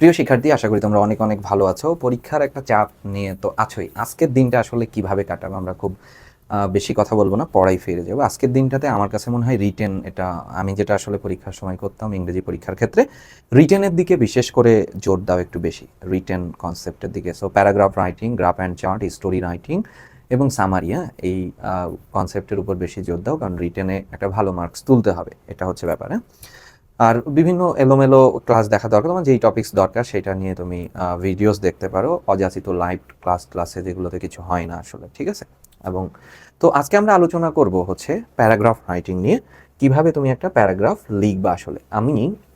প্রিয় শিক্ষার্থী, আশা করি তোমরা অনেক অনেক ভালো আছো। পরীক্ষার একটা চাপ নিয়ে তো আছোই। আজকের দিনটা আসলে কিভাবে কাটাবো, আমরা খুব বেশি কথা বলবো না, পড়াই ফিরে যাবো। আজকের দিনটাতে আমার কাছে মনে হয় রিটেন, এটা আমি যেটা আসলে পরীক্ষার সময় করতাম ইংরেজি পরীক্ষার ক্ষেত্রে, রিটেনের দিকে বিশেষ করে জোর দাও একটু বেশি, রিটেন কনসেপ্টের দিকে। So paragraph writing, graph and chart, story writing এবং সামারিয়া, এই কনসেপ্টের উপর বেশি জোর দাও, কারণ রিটেনে একটা ভালো মার্কস তুলতে হবে, এটা হচ্ছে ব্যাপার। আর বিভিন্ন এলোমেলো ক্লাস দেখা দরকার, তোমার যেই টপিকস দরকার সেটা নিয়ে তুমি ভিডিওস দেখতে পারো, অযাচিত লাইভ ক্লাসে যেগুলোতে কিছু হয় না আসলে, ঠিক আছে। এবং তো আজকে আমরা আলোচনা করব হচ্ছে প্যারাগ্রাফ রাইটিং নিয়ে, কিভাবে তুমি একটা প্যারাগ্রাফ লিখবা। আসলে আমি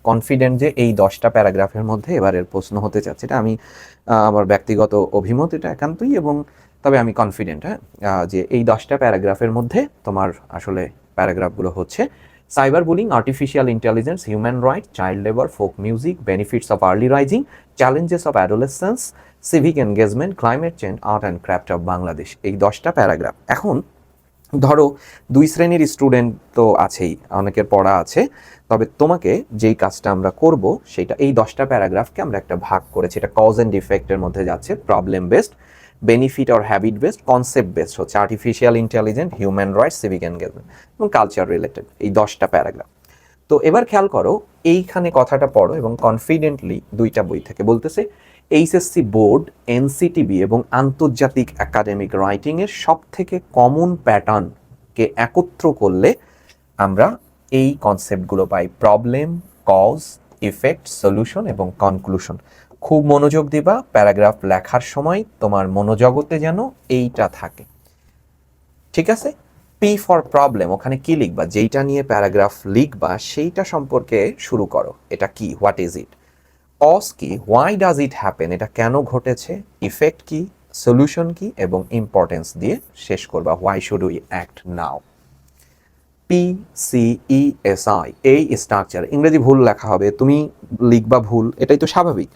কনফিডেন্ট যে এই 10টা প্যারাগ্রাফের মধ্যে এবারের প্রশ্ন হতে চাচ্ছে, এটা আমি আমার ব্যক্তিগত অভিমত, এটা একান্তই। এবং তবে আমি কনফিডেন্ট, হ্যাঁ, যে এই 10টা প্যারাগ্রাফের মধ্যে তোমার আসলে প্যারাগ্রাফগুলো হচ্ছে: cyberbullying, artificial intelligence, human rights, child labor, folk music, benefits of early rising, challenges of adolescence, civic engagement, climate change, art and craft of Bangladesh। এই 10টা প্যারাগ্রাফ। এখন ধরো 2 শ্রেণীর স্টুডেন্ট তো আছেই, অনেকের পড়া আছে, তবে তোমাকে যেই কাজটা আমরা করব সেটা এই 10টা প্যারাগ্রাফকে আমরা একটা ভাগ করেছি। এটা কজ অ্যান্ড ইফেক্টের মধ্যে যাচ্ছে, problem based, benefit or habit based, concept based হচ্ছে artificial intelligence, human rights, civic engagement এবং কালচার রিলেটেড, এই 10টা প্যারাগ্রাফ। তো এবার খেয়াল করো, এইখানে কথাটা পড়ো এবং কনফিডেন্টলি 2টা বই থেকে বলতেছে, এইচএসসি বোর্ড, এনসিটিবি এবং আন্তর্জাতিক একাডেমিক রাইটিংয়ের সব থেকে কমন প্যাটার্নকে একত্র করলে আমরা এই কনসেপ্টগুলো পাই: প্রবলেম, কজ, ইফেক্ট, সলিউশন এবং কনক্লুশন। খুব মনোযোগ দিবা, প্যারাগ্রাফ লেখার সময় তোমার মনোজগতে যেন এইটা থাকে, ঠিক আছে। পি ফর প্রবলেম, ওখানে কি লিখবা, যেইটা নিয়ে প্যারাগ্রাফ লিখবা সেইটা সম্পর্কে শুরু করো। এটা কি, হোয়াট ইজ ইট। কজ কি, হোয়াই ডাজ ইট হ্যাপেন, এটা কেন ঘটেছে। ইফেক্ট কি, সলিউশন কি, এবং ইম্পর্টেন্স দিয়ে শেষ করবা, why should we act now. PCESI, এই স্ট্রাকচার। ইংরেজি ভুল লেখা হবে, তুমি লিখবা ভুল, এটাই তো স্বাভাবিক।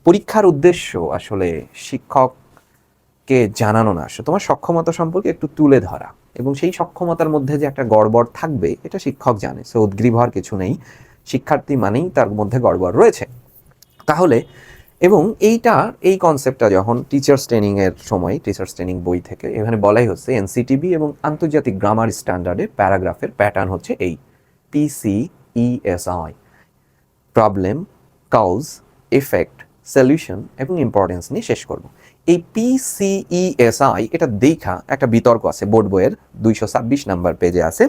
পরীক্ষার উদ্দেশ্য আসলে শিক্ষককে জানানো না, আসলে তোমার সক্ষমতা সম্পর্কে একটু তুলে ধরা, এবং সেই সক্ষমতার মধ্যে যে একটা গড়বড় থাকবে এটা শিক্ষক জানে। সো উদ্গ্রীব হওয়ার কিছু নেই, শিক্ষার্থী মানেই তার মধ্যে গড়বড় রয়েছে। তাহলে এবং এই কনসেপ্টটা যখন টিচার্স ট্রেনিংয়ের সময়, টিচার্স ট্রেনিং বই থেকে এখানে বলাই হচ্ছে, এনসিটিবি এবং আন্তর্জাতিক গ্রামার স্ট্যান্ডার্ডে প্যারাগ্রাফের প্যাটার্ন হচ্ছে এই PCESI: problem, cause, effect, solution এবং ইম্পর্টেন্স নিয়ে শেষ করব। এই PCESI, এটা দেখা একটা বিতর্ক আছে বোর্ড বইয়ের 226 নাম্বার পেজে আছে।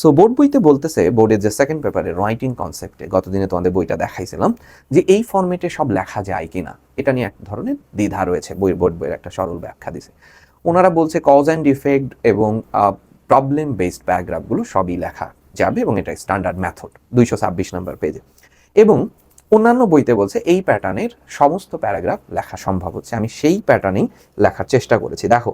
সো বোর্ড বইতে বলতেছে, বোর্ডের যে সেকেন্ড পেপারে রাইটিং কনসেপ্টে গতদিনে তোমাদের বইটা দেখাইছিলাম, যে এই ফরম্যাটে সব লেখা যায় কিনা, এটা নিয়ে এক ধরনের দ্বিধা রয়েছে। বোর্ড বইয়ের একটা সরল ব্যাখ্যা দিছে। ওনারা বলছে কজ অ্যান্ড ইফেক্ট এবং প্রবলেম বেসড প্যারাগ্রাফগুলো সবই লেখা যাবে এবং এটা স্ট্যান্ডার্ড মেথড 226 নাম্বার পেজে। এবং অন্যান্য বইতে বলছে এই প্যাটার্নের সমস্ত প্যারাগ্রাফ লেখা সম্ভব হচ্ছে। আমি সেই প্যাটার্নেই লেখার চেষ্টা করেছি। দেখো,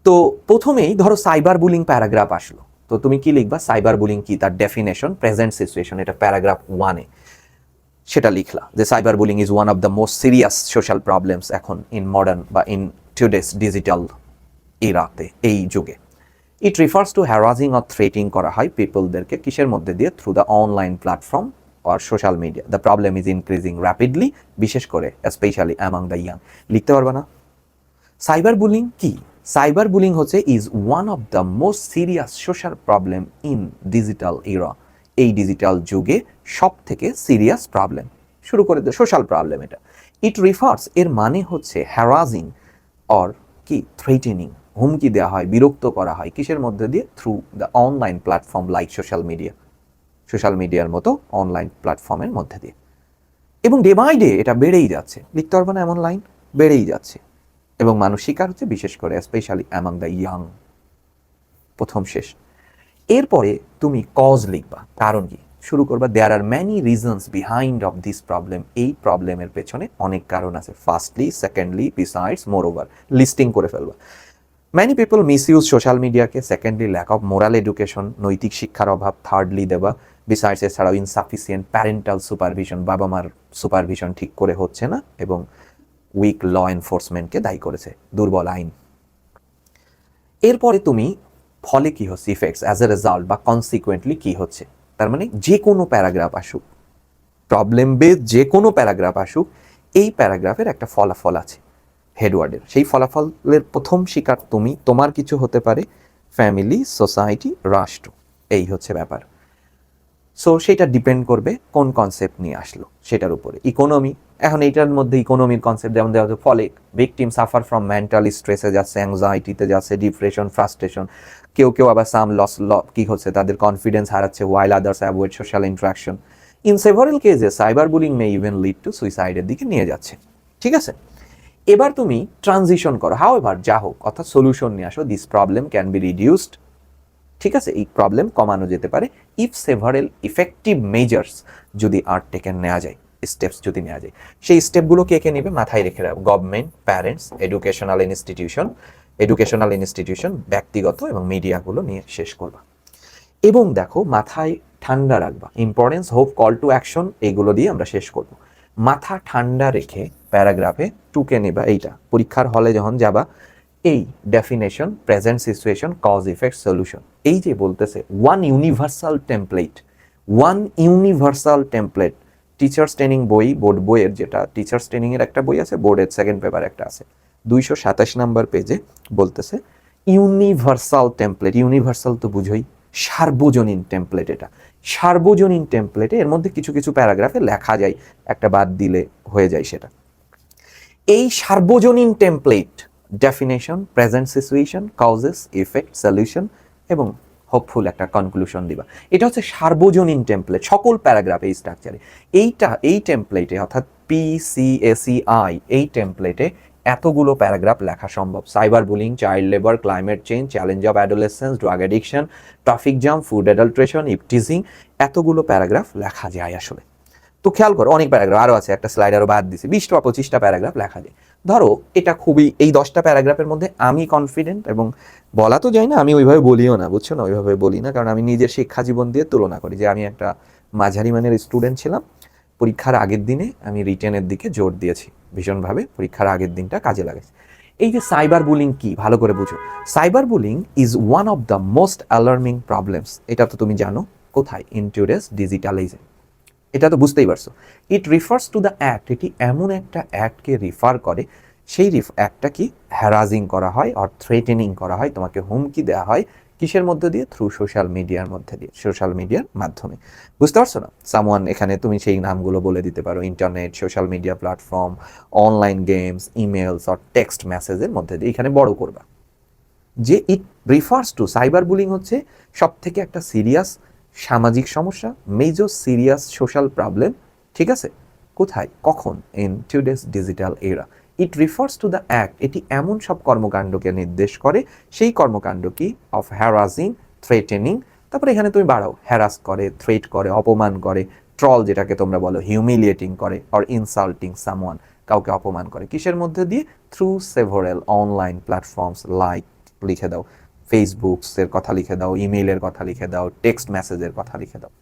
তো প্রথমেই ধরো সাইবার বুলিং প্যারাগ্রাফ আসলো, তো তুমি কি লিখবা, সাইবার বুলিং কি, তার ডেফিনেশন, প্রেজেন্ট সিচুয়েশন, এটা প্যারাগ্রাফ 1-এ সেটা লিখলা, যে cyber bullying is one of the most serious social problems এখন ইন মডার্ন বা ইন টুডেস ডিজিটাল এরাতে, এই যুগে। It refers to harassing or threatening করা হয় পিপলদেরকে, কিসের মধ্যে দিয়ে, through the online platform or social media. The problem is increasing rapidly, বিশেষ করে স্পেশালি অ্যামাং দ্য ইয়াং। লিখতে পারবে না? সাইবার বুলিং কি? সাইবার বুলিং হচ্ছে is one of the most serious social problem in digital এরা। এই ডিজিটাল যুগে সব থেকে সিরিয়াস প্রবলেম শুরু করে দেয়, সোশ্যাল প্রবলেম এটা। ইট রিফার্স, এর মানে হচ্ছে হ্যারাসিং অর কি, থ্রেটেনিং, হুমকি দেওয়া হয়, বিরক্ত করা হয়, কিসের মধ্যে দিয়ে, through the online platform like social media, social মিডিয়ার মতো অনলাইন প্ল্যাটফর্মের মধ্যে দিয়ে। এবং ডে বাই ডে এটা বেড়েই যাচ্ছে, লিখতে পারবো না এমন লাইন, বেড়েই যাচ্ছে এবং মানুষ শিকার হচ্ছে, বিশেষ করে স্পেশালি অ্যামাং দ্য ইয়াং। প্রথম শেষ। এরপরে তুমি কজ লিখবা, কারণ কি, শুরু করবা, there are many reasons behind of this problem, এই প্রবলেমের পেছনে অনেক কারণ আছে। Firstly, secondly, besides, moreover, listing করে ফেলবা। Many people misuse social মিডিয়াকে। Secondly, lack of moral education, নৈতিক শিক্ষার অভাব। থার্ডলি দেবা, বিসাইডস এছাড়াও ইনসাফিসিয়েন্ট প্যারেন্টাল সুপারভিশন, বাবা মার সুপারভিশন ঠিক করে হচ্ছে না, এবং উইক ল এনফোর্সমেন্টকে দায়ী করেছে, দুর্বল আইন। এরপরে তুমি ফলে কি হচ্ছে, ইফেক্টস, অ্যাজ এ রেজাল্ট বা কনসিকুয়েন্টলি কি হচ্ছে। তার মানে যে কোনো প্যারাগ্রাফ আসুক, প্রবলেম বেস যে কোনো প্যারাগ্রাফ আসুক, এই প্যারাগ্রাফের একটা ফলাফল আছে হেডওয়ার্ডের, সেই ফলাফলের প্রথম শিকার তুমি, তোমার কিছু হতে পারে ফ্যামিলি, সোসাইটি, রাষ্ট্র, এই হচ্ছে ব্যাপার। সো সেটা ডিপেন্ড করবে কোন কনসেপ্ট নিয়ে আসলো সেটার উপরে। ইকোনমি, এখন এইটার মধ্যে ইকোনমির কনসেপ্ট যেমন দেওয়া হচ্ছে, ফলে ভিকটিম সাফার ফ্রম মেন্টাল স্ট্রেসে যাচ্ছে, অ্যাংজাইটিতে যাচ্ছে, ডিপ্রেশন, ফ্রাস্ট্রেশন, কেউ আবার সাম লস কি হচ্ছে, তাদের কনফিডেন্স হারাচ্ছে, while others avoid social interaction. In several কেসে cyber bullying may even lead to সুইসাইডের দিকে নিয়ে যাচ্ছে। ঠিক আছে, এবার তুমি ট্রানজিশন করো, হাউ এভার যা হোক, অর্থাৎ সলিউশন নিয়ে আসো, this problem can B reduced. ঠিক আছে, এই প্রবলেম কমানো যেতে পারে ইফ সেভারেল ইফেক্টিভ মেজার্স যদি আর টেকেন নেওয়া যায়, স্টেপস যদি নেওয়া যায়। সেই স্টেপগুলো কে কে নেবে মাথায় রেখে রাখো, গভর্নমেন্ট, প্যারেন্টস, এডুকেশনাল ইনস্টিটিউশন, ব্যক্তিগত এবং মিডিয়াগুলো নিয়ে শেষ করবা। এবং দেখো মাথায় ঠান্ডা রাখবা, importance, hope, call to action, এগুলো দিয়ে আমরা শেষ করব। মাথা ঠান্ডা রেখে প্যারাগ্রাফে টুকে নেবা এইটা, পরীক্ষার হলে যখন যাবা এই definition, present situation, cause effect, solution, এই যে বলতেছে one universal template. Teachers training বই, বোর্ড বইয়ের, যেটা টিচার্স ট্রেনিংয়ের একটা বই আছে, বোর্ডের সেকেন্ড পেপার একটা আছে, 227 নম্বর পেজে বলতেছে ইউনিভার্সাল টেমপ্লেট। ইউনিভার্সাল তো বুঝোই, সার্বজনীন টেমপ্লেট। এটা সার্বজনীন টেমপ্লেটে এর মধ্যে কিছু কিছু প্যারাগ্রাফে লেখা যায়, একটা বাদ দিলে হয়ে যায় সেটা। এই সার্বজনীন template definition, present situation, causes, effect, solution এবং হোপফুল একটা কনক্লুশন দিবা। এটা হচ্ছে সার্বজনীন টেমপ্লেট সকল প্যারাগ্রাফে, এই স্ট্রাকচারে। এই টেমপ্লেটে অর্থাৎ PCACI, এই টেমপ্লেটে এতগুলো প্যারাগ্রাফ লেখা সম্ভব। Cyber bullying, child labour, climate change, challenge of adolescence, drug addiction, traffic jam, food adulteration, eve teasing, এতগুলো প্যারাগ্রাফ লেখা যায় আসলে। তো খেয়াল করো, অনেক প্যারাগ্রাফ আরও আছে, একটা স্লাইড আরও বাদ দিছি, 20 বা 25টা প্যারাগ্রাফ লেখা যায়। ধরো এটা খুবই, এই 10টা প্যারাগ্রাফের মধ্যে আমি কনফিডেন্ট, এবং বলা তো যায় না, আমি ওইভাবে বলিও না, বুঝছো না, ওইভাবে বলি না, কারণ আমি নিজের শিক্ষা জীবন দিয়ে তুলনা করি যে আমি একটা মাঝারি মানের স্টুডেন্ট ছিলাম। পরীক্ষার আগের দিনে আমি রিটেনের দিকে জোর দিয়েছি ভীষণভাবে, পরীক্ষার আগের দিনটা কাজে লাগাইছি। এই যে সাইবার বুলিং কি, ভালো করে বুঝো। Cyber bullying is one of the most alarming problems. এটা তো তুমি জানো কোথায়, ইন টুডেস ডিজিটালাইজেশন, এটা তো বুঝতেই পারছো। ইট রিফার্স টু দ্য অ্যাক্ট, এটি এমন একটা অ্যাক্টকে রিফার করে, সেই অ্যাক্টটা কি, হ্যারাজিং করা হয় আর থ্রেটেনিং করা হয়, তোমাকে হুমকি দেওয়া হয়, কিসের মধ্যে দিয়ে, থ্রু সোশ্যাল মিডিয়ার মধ্যে দিয়ে, সোশ্যাল মিডিয়ার মাধ্যমে। বুঝতে পারছো না, সামওয়ান, এখানে তুমি সেই নামগুলো বলে দিতে পারো, internet, social media platform, online games, emails আর টেক্সট মেসেজের মধ্যে দিয়ে, এখানে বড় করবা যে it refers to, cyber bullying হচ্ছে সব থেকে একটা সিরিয়াস সামাজিক সমস্যা, মেজর সিরিয়াস সোশ্যাল প্রবলেম। ঠিক আছে, কোথায়, কখন, ইন টুডেস ডিজিটাল এরা। ইট রিফার্স টু দ্য অ্যাক্ট, এটি এমন সব কর্মকাণ্ডকে নির্দেশ করে, সেই কর্মকাণ্ড কি, অফ হ্যারাসিং, থ্রেটেনিং, তারপরে এখানে তুমি বাড়াও, হ্যারাস করে, থ্রেট করে, অপমান করে, ট্রল যেটাকে তোমরা বলো, হিউমিলিয়েটিং করে, অর ইনসাল্টিং সামওয়ান, কাউকে অপমান করে, কিসের মধ্যে দিয়ে, through several online platforms, like লিখে দাও, ফেসবুকসের কথা লিখে দাও, ইমেইলের কথা লিখে দাও, টেক্সট মেসেজের কথা লিখে দাও,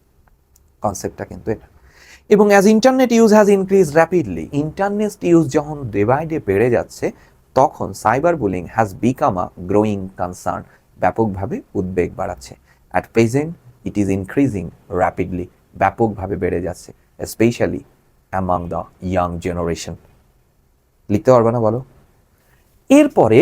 কনসেপ্টটা কিন্তু এটা। এবং as internet use has increase rapidly, internet use যখন ডে বাই ডে বেড়ে যাচ্ছে, তখন cyber bullying has become a growing concern, ব্যাপকভাবে উদ্বেগ বাড়াচ্ছে। At present it is increasing rapidly, ব্যাপকভাবে বেড়ে যাচ্ছে, specially among the young generation. লিখতে পারবে না বলো? এরপরে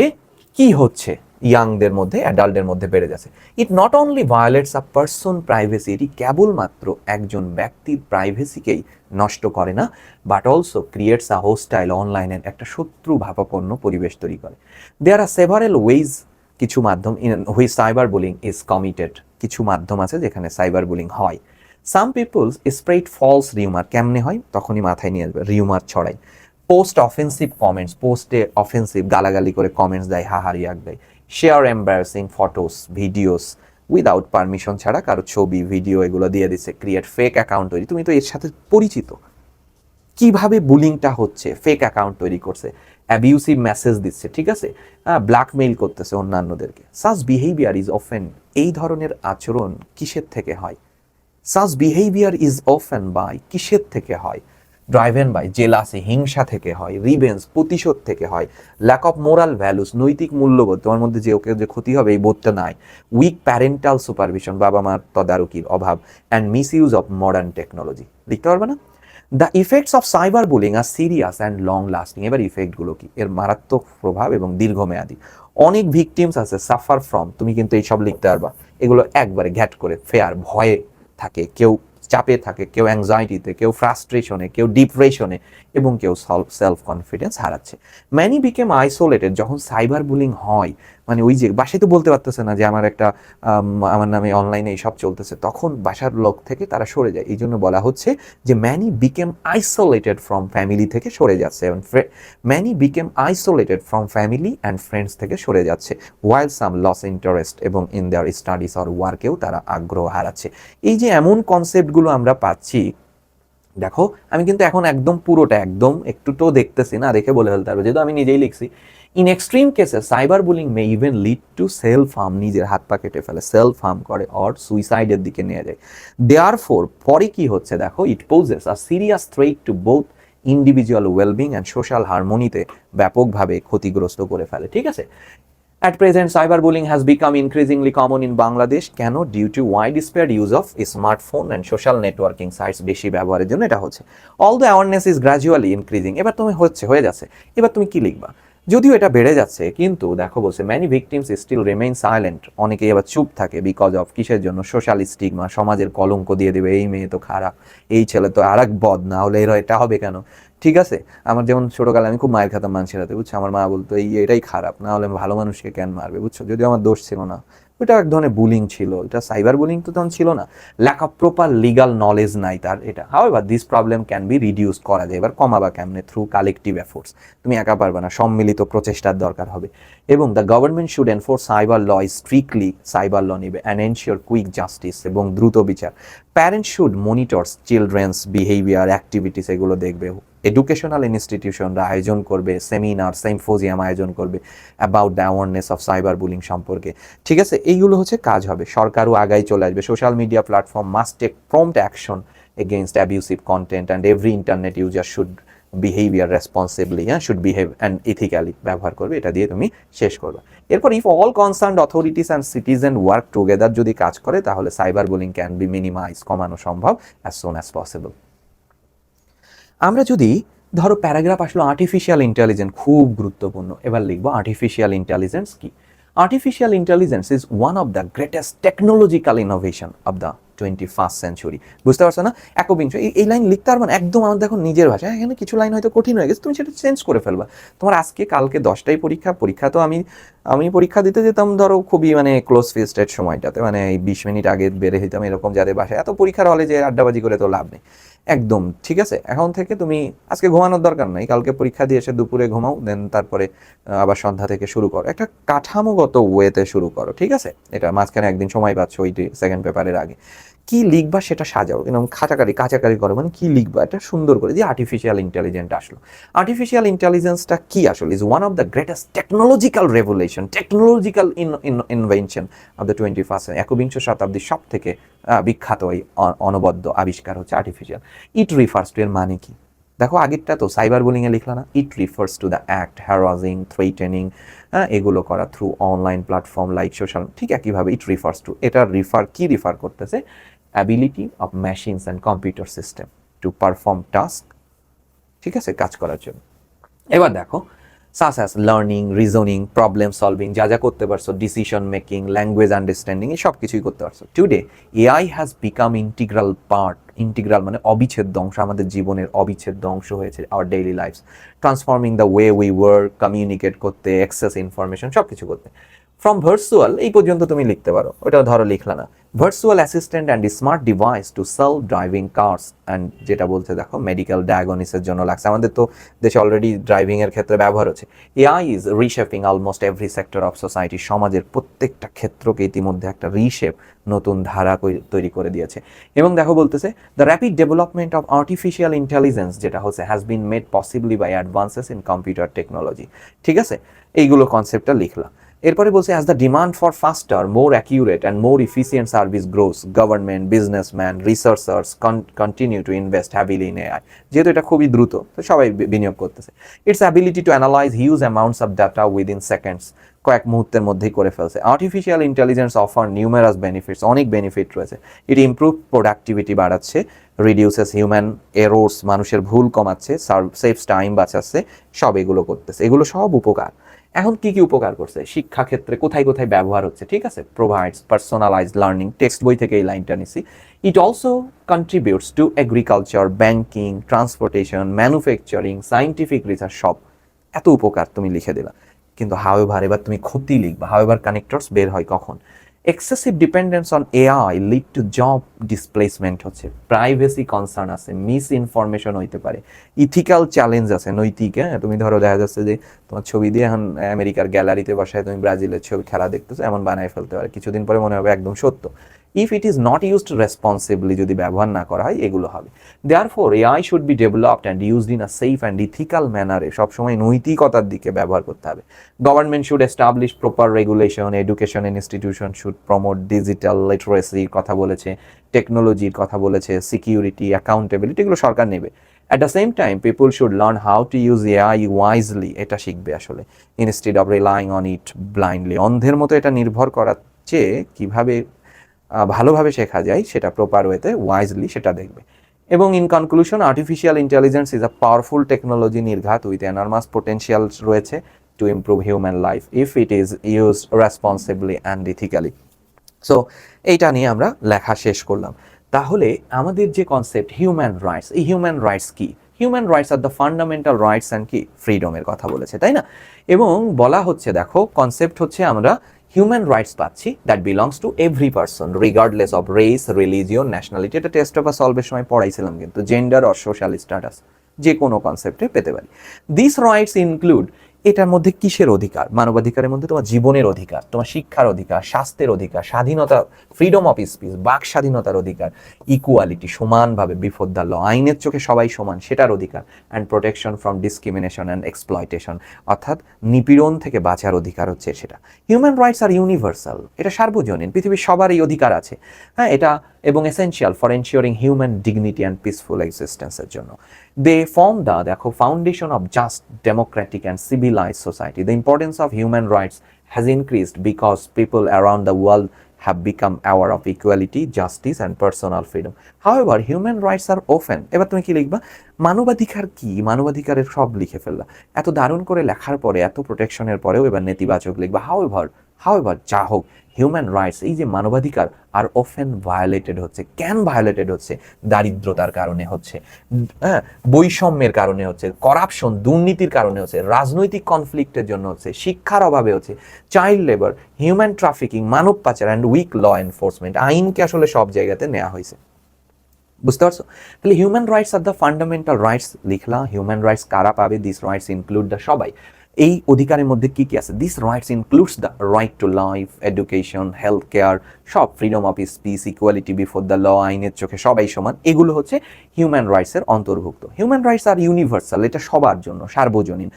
কি হচ্ছে, ইয়াংদের মধ্যে, অ্যাডাল্টদের মধ্যে বেড়ে যাচ্ছে। It not only violates a person privacy, এটি কেবলমাত্র একজন ব্যক্তির প্রাইভেসিকেই নষ্ট করে না, but also creates a hostile, অনলাইনের একটা শত্রু ভাবাপন্ন পরিবেশ তৈরি করে। দেয়ার আর সেভারেল ওয়েজ, কিছু মাধ্যম in which cyber bullying is committed, কিছু মাধ্যম আছে যেখানে সাইবার বুলিং হয়। সাম পিপলস স্প্রেড ফলস রিউমার, কেমনে হয়, তখনই মাথায় নিয়ে আসবে, রিউমার ছড়ায়। পোস্ট অফেন্সিভ কমেন্টস, পোস্টে অফেন্সিভ গালাগালি করে কমেন্টস দেয়, হাহারি আগ দেয়। Share embarrassing photos, videos without permission ছাড়া কারো ছবি, ভিডিও এগুলো দিয়ে দিচ্ছে। ক্রিয়েট ফেক অ্যাকাউন্ট তৈরি, তুমি তো এর সাথে পরিচিত, কিভাবে বুলিংটা হচ্ছে, ফেক অ্যাকাউন্ট তৈরি করছে, অ্যাবিউসিভ মেসেজ দিচ্ছে, ঠিক আছে, ব্ল্যাকমেইল করতেছে অন্যান্যদেরকে। সাচ বিহেভিয়ার ইজ অফেন, এই ধরনের আচরণ কিসের থেকে হয়, such behaviour is often by, কিসের থেকে হয়, ড্রাইভেন বাই জেলাসি, হিংসা থেকে হয়, রিভেঞ্জ, প্রতিশোধ থেকে হয়, ল্যাক অফ মোরাল ভ্যালুস, নৈতিক মূল্যবোধ, তোমার মধ্যে যে ওকে যে ক্ষতি হবে এই বোধটা নাই, উইক প্যারেন্টাল সুপারভিশন, বাবা মার তদারকির অভাব, and misuse of modern technology. লিখতে পারবে না? The effects of cyber bullying are serious and long lasting. এবার ইফেক্টগুলো কি, এর মারাত্মক প্রভাব এবং দীর্ঘমেয়াদী। অনেক ভিকটিমস আছে সাফার ফ্রম, তুমি কিন্তু এইসব লিখতে পারবা, এগুলো একবারে ঘ্যাট করে ফেয়ার, ভয়ে থাকে, কেউ চাপে থাকে, কেউ অ্যাংজাইটিতে, কেউ ফ্রাস্ট্রেশনে, কেউ ডিপ্রেশনে, এবং কেউ সেলফ কনফিডেন্স হারাচ্ছে। ম্যানি বিকেম আইসোলেটেড, যখন সাইবার বুলিং হয়, মানে ওই যে বাসায় তো বলতে পারতেছে না যে আমার একটা আমার নামে অনলাইনে এইসব চলতেছে, তখন বাসার লোক থেকে তারা সরে যায়। এই জন্য বলা হচ্ছে যে many became isolated from family থেকে সরে যাচ্ছে, এবং many became isolated from family and friends থেকে সরে যাচ্ছে। ওয়াইল সাম লস ইন্টারেস্ট, এবং ইন দেয়ার স্টাডিজ অর ওয়ার্কেও তারা আগ্রহ হারাচ্ছে। এই যে এমন কনসেপ্টগুলো আমরা পাচ্ছি, দেখো আমি কিন্তু এখন একদম পুরোটা একদম একটু তো দেখতেছি না, দেখে বলে ফেলতে পারবো, যেহেতু আমি নিজেই লিখছি। ইন এক্সট্রিম কেসে cyber bullying may even lead to self harm, নিজের হাত পা কেটে ফেলে, সেলফ হার্ম করে, অর সুইসাইডের দিকে নিয়ে যায়। দেয়ারফোর, পরে কি হচ্ছে দেখো, it poses a serious threat to both individual wellbeing and social হারমোনিতে ব্যাপকভাবে ক্ষতিগ্রস্ত করে ফেলে। ঠিক আছে, at present, cyberbullying has become increasingly common in Bangladesh. কেন? Due to widespread use of smartphone and social networking sites, বেশি ব্যবহারের জন্য এটা হচ্ছে। All the awareness is gradually increasing. এবার তুমি হয়ে যাচ্ছে, এবার তুমি কি লিখবা? যদিও এটা বেড়ে যাচ্ছে, কিন্তু দেখো বলছে many victims still remain silent. অনেকেই আবার চুপ থাকে বিকজ অফ কিসের জন্য? সোশ্যাল স্টিগমা, সমাজের কলঙ্ক দিয়ে দেবে, এই মেয়ে তো খারাপ, এই ছেলে তো আর এক বদ, না হলে এর এটা হবে কেন? ঠিক আছে, আমার যেমন ছোটোকালে আমি খুব মায়ের খেতাম মানুষের হাতে, বুঝছো, আমার মা বলতো এই এটাই খারাপ, না হলে ভালো মানুষকে কেন মারবে, বুঝছো, যদিও আমার দোষ ছিল না, ওইটা এক ধরনের বুলিং ছিল, এটা সাইবার বুলিং তো তখন ছিল না। Lack of proper legal knowledge নাই তার, এটা। However this problem can be reduce করা যায়। এবার কমাবা কেমনে? থ্রু কালেকটিভ এফোর্টস, তুমি একা পারবে না, সম্মিলিত প্রচেষ্টার দরকার হবে। এবং the government should enforce cyber law strictly, cyber law নিবে, অ্যান্ড এনশিওর কুইক জাস্টিস, এবং দ্রুত বিচার। Parents should monitors children's behaviour activities, এগুলো দেখবে। এডুকেশনাল ইনস্টিটিউশনরা আয়োজন করবে সেমিনার, সিম্পোজিয়াম আয়োজন করবে about the awareness of cyber bullying সম্পর্কে। ঠিক আছে, এইগুলো হচ্ছে কাজ হবে। সরকারও আগাই চলে আসবে। Social media platform must take prompt action against abusive content, and every internet user should behaviour responsibly, should behave and ethically ব্যবহার করবে। এটা দিয়ে তুমি শেষ করবে। এরপর if all concerned authorities and citizen work together, যদি কাজ করে, তাহলে cyber bullying can be minimize, কমানো সম্ভব অ্যাজ সুন অ্যাজ পসিবল। আমরা যদি ধরো প্যারাগ্রাফ আসলো আর্টিফিশিয়াল ইন্টেলিজেন্স, খুব গুরুত্বপূর্ণ। এবার লিখবো আর্টিফিশিয়াল ইন্টেলিজেন্স কি। Artificial intelligence is one of the greatest technological innovation of the 21st century. বুঝতে পারছো না? একবিংশ, এই লাইন লিখতে পারবো না, একদম আমার দেখো নিজের ভাষায়। এখানে কিছু লাইন হয়তো কঠিন হয়ে গেছে, তুমি সেটা চেঞ্জ করে ফেলবা। তোমার আজকে কালকে 10টাই পরীক্ষা তো আমি পরীক্ষা দিতে যেতাম ধরো খুবই মানে ক্লোজ ফিস্টেড সময়টাতে, মানে এই 20 মিনিট আগে বেড়ে হইতাম, এরকম যাদের বাসায় এত পরীক্ষার হলে যে আড্ডাবাজি করে তো লাভ নেই একদম। ঠিক আছে, এখন থেকে তুমি আজকে ঘুমানোর দরকার নাই, কালকে পরীক্ষা দিয়ে এসে দুপুরে ঘুমাও, দেন তারপরে আবার সন্ধ্যা থেকে শুরু করো, একটা কাঠামোগত ওয়েতে শুরু করো। ঠিক আছে, এটা মাঝখানে একদিন সময় পাচ্ছ ওই সেকেন্ড পেপারের আগে, কি লিখবা সেটা সাজাও, এরকম কাছাকাছি করো, মানে কি লিখবা এটা সুন্দর করে দিয়ে। আর্টিফিশিয়াল ইন্টেলিজেন্স আসলো। আর্টিফিশিয়াল ইন্টেলিজেন্সটা কি আসলে? Is one of the greatest technological revolution, technological invention of the 21st, একবিংশ শতাব্দীর সব থেকে বিখ্যাত এই অনবদ্য আবিষ্কার হচ্ছে আর্টিফিশিয়াল। ইট রিফার্স টু, এর মানে কি? দেখো আগেরটা তো সাইবার বুলিংয়ে লিখলা না, it refers to the act harassing, threatening, এগুলো করা through online platform like social. ঠিক একইভাবে ইট রিফার্স টু, এটা রিফার করতেছে ability of machines and computer system to perform task, ঠিক আছে, কাজ করার জন্য। এবার দেখো such as learning, reasoning, problem solving, যা করতে পারছো, ডিসিশন মেকিং, ল্যাঙ্গুয়েজ আন্ডারস্ট্যান্ডিং, এই সব কিছুই করতে পারছো। Today AI has become integral মানে অবিচ্ছেদ্য অংশ, আমাদের জীবনের অবিচ্ছেদ্য অংশ হয়েছে, our daily lives, transforming the way we work, communicate করতে, অ্যাক্সেস ইনফরমেশন, সব কিছু করতে। ফ্রম ভার্চুয়াল, এই পর্যন্ত তুমি লিখতে পারো, ওটা ধরো লিখলা না। Virtual assistant and smart device to self driving cars, and যেটা বলছে দেখো মেডিকেল ডায়াগনোসিসের জন্য লাগছে, আমাদের তো দেশে অলরেডি ড্রাইভিংয়ের ক্ষেত্রে ব্যবহার হচ্ছে। AI is reshaping almost every sector of society, সমাজের প্রত্যেকটা ক্ষেত্রকে ইতিমধ্যে একটা রিশেপ, নতুন ধারা তৈরি করে দিয়েছে। এবং দেখো বলতেছে the rapid development of artificial intelligence, যেটা হচ্ছে has been made possibly by advances in computer technology. ঠিক আছে, এইগুলো কনসেপ্টটা লিখলাম। এরপরে বলছে as the demand for faster more accurate and more efficient service grows government businessman researchers continue to invest heavily in AI. যেহেতু এটা খুবই দ্রুত, তো সবাই বিনিয়োগ করতেছে। Its ability to analyse huge amounts of data within seconds, কয়েক মুহূর্তের মধ্যেই করে ফেলছে। Artificial intelligence offer numerous benefits, অনেক বেনিফিট রয়েছে। ইট ইমপ্রুভ প্রোডাক্টিভিটি বাড়াচ্ছে, রিডিউসেস হিউম্যান এরোর্স, মানুষের ভুল কমাচ্ছে, সেভস টাইম বাঁচাচ্ছে, সব এগুলো করতেছে। এগুলো সব উপকার। এখন কি কি উপকার করছে? শিক্ষাক্ষেত্রে কোথায় কোথায় ব্যবহার হচ্ছে, ঠিক আছে? প্রোভাইডস পার্সোনালাইজড লার্নিং, টেক্সট বই থেকে এই লাইনটা নিছি। It also contributes two agriculture, banking, transportation, manufacturing, scientific research, সব। এত উপকার তুমি লিখে দিলা। কিন্তু হাওয়েভার এবার তুমি ক্ষতি লিখবা। হাওয়েভার কানেক্টরস বের হয় কখন? Excessive dependence on AI lead to job displacement হচ্ছে, প্রাইভেসি কনসার্ন আছে, মিস ইনফরমেশন হইতে পারে, ইথিক্যাল চ্যালেঞ্জ আছে, নৈতিক। হ্যাঁ, তুমি ধরো দেখা যাচ্ছে যে তোমার ছবি দিয়ে এখন আমেরিকার গ্যালারিতে বসায় তুমি ব্রাজিলের ছবি খেলা দেখতেছো, এমন বানায় ফেলতে পারে, কিছুদিন পরে মনে হবে একদম সত্য। If it is not used responsibly, যদি ব্যবহার না করা হয়, এগুলো হবে। Therefore AI should be developed and used in a safe and ethical ম্যানারে, সবসময় নৈতিকতার দিকে ব্যবহার করতে হবে। Government should establish proper regulation, education institution should promote digital লিটারেসির কথা বলেছে, টেকনোলজির কথা বলেছে, সিকিউরিটি, অ্যাকাউন্টেবিলিটি, এগুলো সরকার নেবে। At the same time people should learn how to use AI wisely, এটা শিখবে আসলে, instead of relying on it blindly. অন্ধের মতো এটা নির্ভর করার চেয়ে কীভাবে ভালোভাবে শেখা যায় সেটা প্রপার ওয়েতে, ওয়াইজলি, সেটা দেখবে। এবং in conclusion, artificial intelligence is a powerful technology, নির্ঘাত উইথ এনর্মাস পোটেন্সিয়াল রয়েছে to improve human life if it is used responsibly and ethically. So এইটা নিয়ে আমরা লেখা শেষ করলাম। তাহলে আমাদের যে কনসেপ্ট হিউম্যান রাইটস, এই হিউম্যান রাইটস কি? হিউম্যান রাইটস আর দ্য ফান্ডামেন্টাল রাইটস অ্যান্ড কি ফ্রিডমের কথা বলেছে, তাই না? এবং বলা হচ্ছে, দেখো কনসেপ্ট হচ্ছে আমরা হিউম্যান রাইটস পাচ্ছি that belongs to every person regardless of race, religion, nationality. এটা টেস্ট পেপার সলভের সময় পড়াইছিলাম, কিন্তু জেন্ডার অর সোশ্যাল স্ট্যাটাস যে কোনো কনসেপ্টে পেতে পারি। দিস রাইটস ইনক্লুড, এটার মধ্যে কিসের অধিকার? মানবাধিকারের মধ্যে তোমার জীবনের অধিকার, তোমার শিক্ষার অধিকার, স্বাস্থ্যের অধিকার, স্বাধীনতা, ফ্রিডম অফ স্পিচ, বাক স্বাধীনতার অধিকার, ইকুয়ালিটি, সমানভাবে বিফোর দ্য ল, আইনের চোখে সবাই সমান, সেটার অধিকার, and protection from discrimination and exploitation, অর্থাৎ নিপীড়ন থেকে বাঁচার অধিকার হচ্ছে সেটা। হিউম্যান রাইটস আর ইউনিভার্সাল, এটা সার্বজনীন, পৃথিবীর সবার এই অধিকার আছে। হ্যাঁ, এটা এবং essential for ensuring human dignity and peaceful এক্সিস্টেন্সের জন্য। দে ফর্ম দ্য, দেখো, foundation of just, democratic and civilised society. The importance of human rights has increased because people around the world have become aware of equality, justice and personal freedom. However, human rights are often, এবার তুমি কি লিখবা? মানবাধিকার কি? মানবাধিকারের সব লিখে ফেললা। এত দারুণ করে লেখার পরে, এত প্রোটেকশনের পরেও এবার নেতিবাচক লিখবা। হাউএভার যা হোক, হিউম্যান রাইটস, এই যে মানবাধিকার, আর অফেন ভায়োলেটেড হচ্ছে। কেন ভায়োলেটেড হচ্ছে? দারিদ্রতার কারণে হচ্ছে, হ্যাঁ, বৈষম্যের কারণে হচ্ছে, করাপশন, দুর্নীতির কারণে হচ্ছে, রাজনৈতিক কনফ্লিক্টের জন্য হচ্ছে, শিক্ষার অভাবে হচ্ছে, চাইল্ড লেবার, হিউম্যান ট্রাফিকিং, মানব পাচার অ্যান্ড উইক ল এনফোর্সমেন্ট। আইনকে আসলে সব জায়গাতে নেওয়া হয়েছে। বুঝতে পারছো? তাহলে হিউম্যান রাইটস আর দ্য ফান্ডামেন্টাল রাইটস লিখলা। হিউম্যান রাইটস কারা পাবে? দিস রাইটস ইনক্লুড দ্য, সবাই। এই অধিকারের মধ্যে কি কি আছে? This rights includes the right to life, education, health care, সব, freedom of speech, equality before the law, আইনের চোখে সবাই সমান, এগুলো হচ্ছে হিউম্যান রাইটসের অন্তর্ভুক্ত। হিউম্যান রাইটস আর ইউনিভার্সাল, এটা সবার জন্য, সার্বজনীন।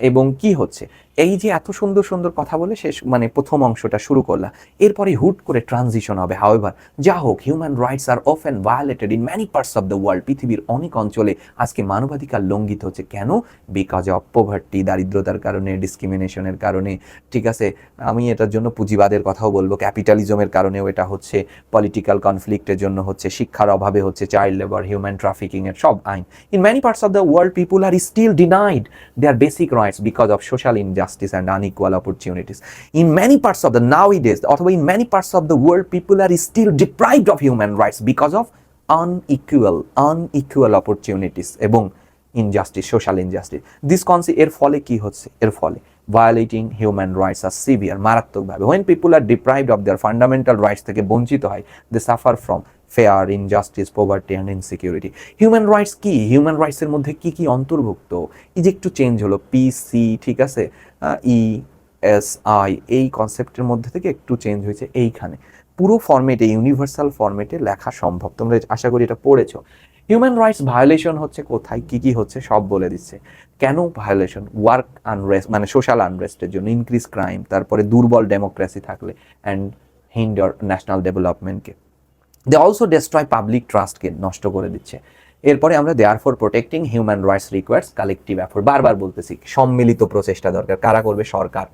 এবং কি হচ্ছে, এই যে এত সুন্দর সুন্দর কথা বলে শেষ, মানে প্রথম অংশটা শুরু করলাম, এরপরে হুট করে ট্রানজিশন হবে। হাউএভার, যা হোক, human rights are often violated in many parts of the world. পৃথিবীর অনেক অঞ্চলে আজকে মানবাধিকার লঙ্ঘিত হচ্ছে। কেন? বিকজ অফ পভার্টি, দারিদ্রতার কারণে, ডিসক্রিমিনেশনের কারণে, ঠিক আছে? আমি এটার জন্য পুঁজিবাদের কথাও বলবো, ক্যাপিটালিজমের কারণেও এটা হচ্ছে, পলিটিক্যাল কনফ্লিক্টের জন্য হচ্ছে, শিক্ষার অভাবে হচ্ছে, চাইল্ড লেবার, হিউম্যান ট্রাফিকিং এর সব আইন। In many parts of the world people are still denied their basic rights because of social injustice and unequal opportunities. In many parts of the nowadays, অথবা in many parts of the world, people are still deprived of human rights because of unequal opportunities এবং injustice, social injustice. This concept, এর ফলে কি হচ্ছে? এর ফলে violating human rights are severe, মারাত্মকভাবে। When people are deprived of their fundamental rights থেকে বঞ্চিত হয়, they suffer from fear, injustice, poverty and insecurity. Human rights কি? হিউম্যান রাইটসের মধ্যে কি কি অন্তর্ভুক্ত? এই যে একটু চেঞ্জ হলো, পিসি, ঠিক আছে, ইএসআই, এই কনসেপ্টের মধ্যে থেকে একটু চেঞ্জ হয়েছে এইখানে। পুরো ফরম্যাটে, ইউনিভার্সাল ফরম্যাটে লেখা সম্ভব। তোমরা আশা করি এটা পড়েছো। হিউম্যান রাইটস ভায়োলেশন হচ্ছে কোথায়, কি হচ্ছে সব বলে দিচ্ছে। কেন ভায়োলেশন? ওয়ার্ক আনরেস্ট মানে সোশ্যাল আনরেস্টের জন্য, ইনক্রিজ ক্রাইম, তারপরে দুর্বল ডেমোক্রেসি থাকলে অ্যান্ড হিন্ডার ন্যাশনাল ডেভেলপমেন্টকে। দে অলসো ডেস্ট্রয় পাবলিক ট্রাস্টকে নষ্ট করে দিচ্ছে। এরপরে আমরা therefore protecting human rights requires collective effort, বারবার বলতেছি সম্মিলিত প্রচেষ্টা দরকার। কারা করবে? সরকার।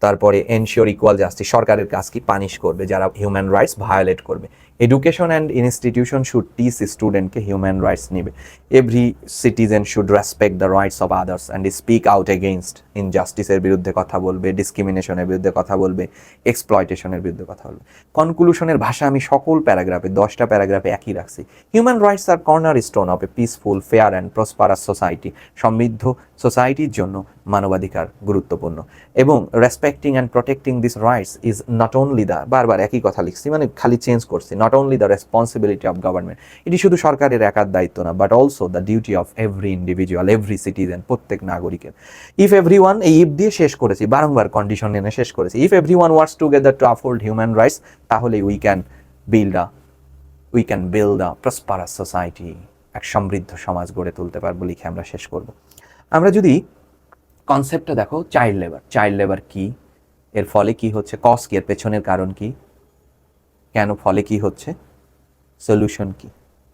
তারপরে এনশিওর ইকুয়াল জাস্টিস, সরকারের কাজ কি? পানিশ করবে যারা হিউম্যান রাইটস ভায়োলেট করবে। Education and institution should teach স্টুডেন্টকে হিউম্যান রাইটস নেবে। Every citizen should respect the rights of others and speak out against ইনজাস্টিসের বিরুদ্ধে কথা বলবে, ডিসক্রিমিনেশনের বিরুদ্ধে কথা বলবে, এক্সপ্লয়টেশনের বিরুদ্ধে কথা বলবে। কনক্লুশনের ভাষা আমি সকল প্যারাগ্রাফে 10টা প্যারাগ্রাফে একই রাখছি। Human rights are corner stone of a peaceful, fair and prosperous society. সমৃদ্ধ সোসাইটির জন্য মানবাধিকার গুরুত্বপূর্ণ এবং respecting and protecting this rights is not only the, বারবার একই কথা লিখছি মানে খালি চেঞ্জ করছি, not only the responsibility of government, এটি শুধু সরকারের একার দায়িত্ব না, but also the duty of every individual, every citizen, প্রত্যেক নাগরিকের। ইফ এভরি ওয়ান, এই ইফ দিয়ে শেষ করেছি, বারংবার কন্ডিশন এনে শেষ করেছি। If every one works together to uphold human rights, তাহলে we can build a prosperous society, এক সমৃদ্ধ সমাজ গড়ে তুলতে পারবো লিখে আমরা শেষ করব। আমরা যদি কনসেপ্টটা দেখো, চাইল্ড লেবার কি, এর ফলে কি হচ্ছে, কজ কি, এর পেছনের কারণ কি, কেন ফলে কি হচ্ছে, সলিউশন কি,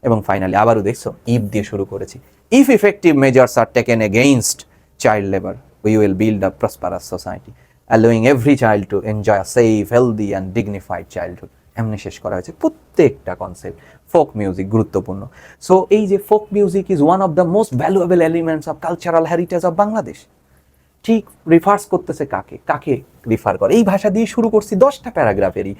এবং ফাইনালি আবারও দেখছো ইফ দিয়ে শুরু করেছি। If effective measures are taken against child labour, we will build a prosperous society allowing every child to enjoy a safe, healthy and dignified childhood. এমনি শেষ করা হয়েছে প্রত্যেকটা কনসেপ্ট। ফোক মিউজিক গুরুত্বপূর্ণ। সো এই যে folk music is one of the most valuable elements of cultural heritage of Bangladesh. ঠিক refers করতেছে কাকে রিফার করে, এই ভাষা দিয়ে শুরু করছি 10টা প্যারাগ্রাফেরই।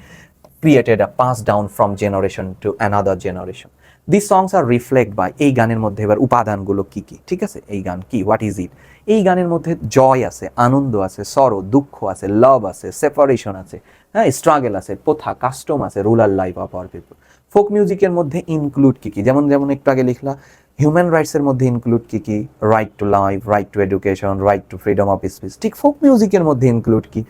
Created a pass down from generation to another generation. This songs are reflect by, এই গানের মধ্যে এবার উপাদানগুলো কি কি, ঠিক আছে, এই গান কি, হোয়াট ইজ ইট। এই গানের মধ্যে জয় আছে, আনন্দ আছে, সরো, দুঃখ আছে, লাভ আছে, সেপারেশন আছে, হ্যাঁ, স্ট্রাগল আছে, প্রথা, কাস্টম আছে, rural life of our people. Folk মিউজিকের মধ্যে ইনক্লুড কি কি, যেমন একটু আগে লিখলা হিউম্যান রাইটসের মধ্যে ইনক্লুড কি কি, right to life, right to education, right to freedom of speech. ঠিক ফোক মিউজিকের মধ্যে ইনক্লুড কি,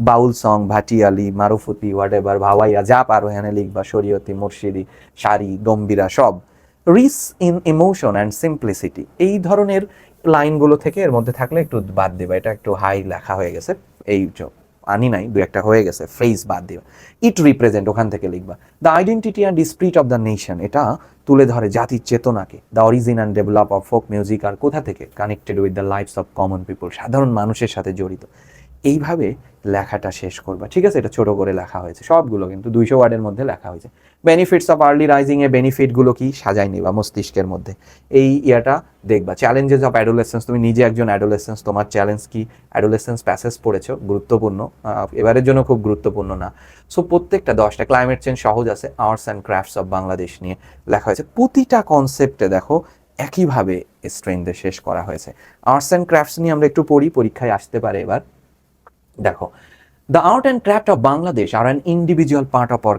বাউল সং, ভাটিয়ালি, মারুফুতি, হোয়াট এভার, ভাওয়াইয়া, যা পারো এখানে লিখবা, শরীয়তি, মুর্শিদি, শাড়ি, গম্ভীরা, সব। Rich in emotion and simplicity, এই ধরনের লাইনগুলো থেকে এর মধ্যে থাকলে একটু বাদ দিবা, এটা একটু হাই লেখা হয়ে গেছে, এই আনি নাই, দু একটা হয়ে গেছে, ফ্রেজ বাদ দিবা। ইট রিপ্রেজেন্ট, ওখান থেকে লিখবা। The identity and spirit of the nation, এটা তুলে ধরে জাতির চেতনাকে। The origin and develop of folk music, আর কোথা থেকে, connected with the lifes of common people, সাধারণ মানুষের সাথে জড়িত। এইভাবে লেখাটা শেষ করবা, ঠিক আছে। এটা ছোট করে লেখা হয়েছে, সবগুলো কিন্তু 200 ওয়ার্ডের মধ্যে লেখা হয়েছে। বেনিফিটস অফ আর্লি রাইজিং এ, বেনিফিটগুলো কি সাজাই নিবা মস্তিষ্কের মধ্যে। এই ইয়াটা দেখবা। চ্যালেঞ্জেস অফ অ্যাডোলেসেন্স, তুমি নিজে একজন অ্যাডোলেসেন্স, তোমার চ্যালেঞ্জ কি, অ্যাডোলেসেন্স প্যাসেজ পড়েছো, গুরুত্বপূর্ণ, এবারের জন্য খুব গুরুত্বপূর্ণ না। সো প্রত্যেকটা 10টা, ক্লাইমেট চেঞ্জ সহজ আছে, arts and crafts of Bangladesh নিয়ে লেখা হয়েছে। প্রতিটা কনসেপ্টে দেখো একইভাবে স্ট্রেংথে শেষ করা হয়েছে। আর্টস অ্যান্ড ক্রাফটস নিয়ে আমরা একটু পড়ি, পরীক্ষায় আসতে পারে এবার। দেখো, the art and craft of Bangladesh are an individual part of our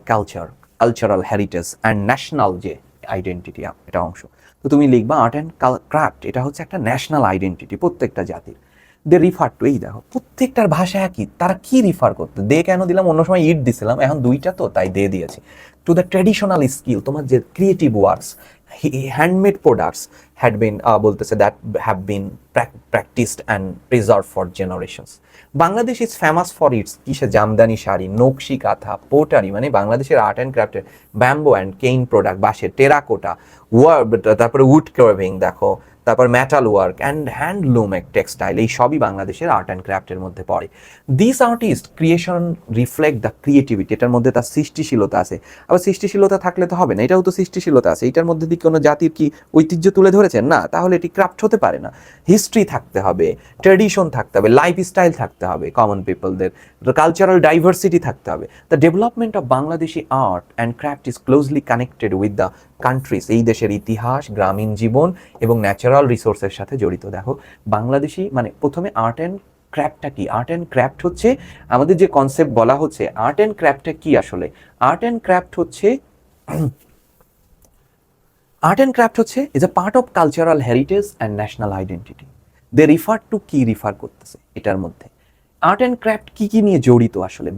cultural heritage and national যে আইডেন্টিটি, এটা অংশ। তো তুমি লিখবা আর্ট অ্যান্ড ক্রাফট, এটা হচ্ছে একটা ন্যাশনাল আইডেন্টিটি প্রত্যেকটা জাতির। দে রিফার টু, এই দেখো প্রত্যেকটার ভাষা একই, তারা কি রিফার করতে, দে কেন দিলাম, অন্য সময় ইট দিছিলাম, এখন দুইটা তো তাই দে দিয়েছি। টু দ্য ট্র্যাডিশনাল স্কিল, তোমার যে creative works, handmade products had been, বলতেছে that have been practised and preserve for generations. Bangladesh is famous for its, কিসে, জামদানি শাড়ি, নকশি কাঁথা, পোটারি, মানে বাংলাদেশের আর্ট অ্যান্ড ক্রাফটের, ব্যাম্বো অ্যান্ড কেইন প্রোডাক্ট, বাঁশের, টেরাকোটা ওয়ার্ক, তারপরে wood carving দেখো, তারপর metal work and handloom textile, এই সবই বাংলাদেশের আর্ট অ্যান্ড ক্রাফটের মধ্যে পড়ে। This artist creation reflect the creativity, এটার মধ্যে তার সৃষ্টিশীলতা আছে। আবার সৃষ্টিশীলতা থাকলে তো হবে না, এটাও তো সৃষ্টিশীলতা আছে। এটার মধ্যে দিয়ে কোনো জাতির কি ঐতিহ্য তুলে ধরেছেন না, তাহলে এটি ক্রাফট হতে পারে না। হিস্ট্রি থাকতে হবে, ট্র্যাডিশন থাকতে হবে, লাইফস্টাইল থাকতে হবে কমন পিপলদের, কালচারাল ডাইভার্সিটি থাকতে হবে। The development of Bangladeshi art and craft is closely connected with the countries, এই দেশের ইতিহাস, গ্রামীণ জীবন এবং ন্যাচারাল রিসোর্সের সাথে জড়িত। দেখো বাংলাদেশি, মানে প্রথমে আর্ট অ্যান্ড ক্রাফটটা কি, আর্ট অ্যান্ড ক্রাফট হচ্ছে আমাদের যে কনসেপ্ট বলা হচ্ছে, আর্ট অ্যান্ড ক্রাফটটা কি আসলে, আর্ট অ্যান্ড ক্রাফট হচ্ছে is a part of cultural heritage and national identity. They refer to, কি রিফার করতেছে এটার মধ্যে, আর্ট অ্যান্ড ক্রাফট কি কি নিয়ে জড়িত আসলে?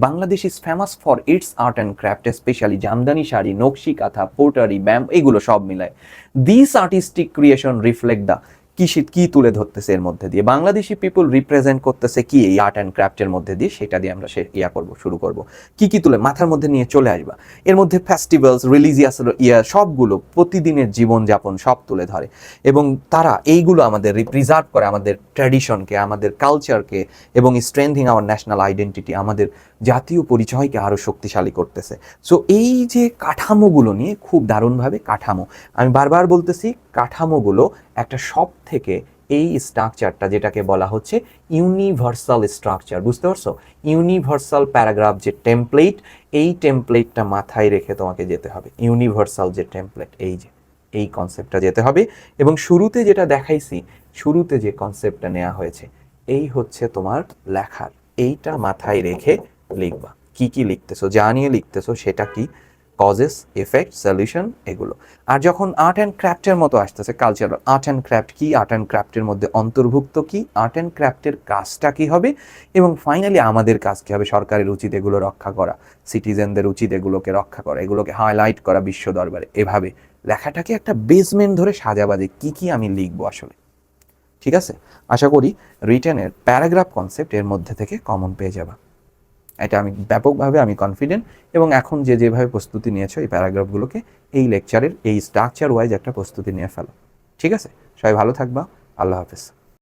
Bangladesh is famous for it's art and craft, specially Jamdani sari, nakshi kantha, পোটারি, ব্যাম, এগুলো সব মিলায়। This artistic creation reflect the কি তুলে ধরতেছে এর মধ্যে দিয়ে, বাংলাদেশি পিপল রিপ্রেজেন্ট করতেছে কি এই আর্ট অ্যান্ড ক্রাফটের মধ্যে দিয়ে, সেটা দিয়ে আমরা শুরু করব। কি তুলে মাথার মধ্যে নিয়ে চলে আসবা, এর মধ্যে ফেস্টিভ্যালস, রিলিজিয়াস সবগুলো, প্রতিদিনের জীবনযাপন সব তুলে ধরে, এবং তারা এইগুলো আমাদের প্রিজার্ভ করে, আমাদের ট্র্যাডিশনকে, আমাদের কালচারকে, এবং স্ট্রেংথিং আওয়ার ন্যাশনাল আইডেন্টিটি, আমাদের জাতীয় পরিচয়কে আরও শক্তিশালী করতেছে। সো এই যে কাঠামোগুলো নিয়ে খুব দারুণভাবে আমি বারবার বলতেছি, কাঠামোগুলো একটা সব থেকে এই স্ট্রাকচারটা যেটাকে বলা হচ্ছে ইউনিভার্সাল স্ট্রাকচার, বুঝতে পারছো? ইউনিভার্সাল প্যারাগ্রাফ যে টেমপ্লেট, এই টেমপ্লেটটা মাথায় রেখে তোমাকে যেতে হবে। ইউনিভার্সাল যে টেমপ্লেট, এই কনসেপ্টটা যেতে হবে। এবং শুরুতে যেটা দেখাইছি, শুরুতে যে কনসেপ্টটা নেওয়া হয়েছে, এই হচ্ছে তোমার লেখার, এইটা মাথায় রেখে লিখবা। কি লিখতেছো, যা নিয়ে লিখতেছো সেটা কি, কজেস, এফেক্ট, সলিউশন, এগুলো। আর যখন আর্ট অ্যান্ড ক্রাফটের মতো আসতেছে, কালচারাল আর্ট অ্যান্ড ক্রাফট কি, আর্ট অ্যান্ড ক্রাফটের মধ্যে অন্তর্ভুক্ত কি, আর্ট অ্যান্ড ক্রাফটের কাজটা কি হবে, এবং ফাইনালি আমাদের কাজ কি হবে, সরকারের উচিত এগুলো রক্ষা করা, সিটিজেনদের উচিত এগুলোকে রক্ষা করা, এগুলোকে হাইলাইট করা বিশ্ব দরবারে। এভাবে লেখাটাকে একটা বেসমেন্ট ধরে সাজাবাদে কি আমি লিখবো আসলে। ঠিক আছে, আশা করি রিটেনের প্যারাগ্রাফ কনসেপ্ট এর মধ্যে থেকে কমন পেয়ে যাবা। এটা আমি ব্যাপকভাবে কনফিডেন্ট, এবং এখন যেভাবে প্রস্তুতি নিয়েছো এই প্যারাগ্রাফগুলোকে, এই লেকচারের এই স্ট্রাকচার ওয়াইজ একটা প্রস্তুতি নিয়ে ফেলো। ঠিক আছে, সবাই ভালো থাকবা, আল্লাহ হাফেজ।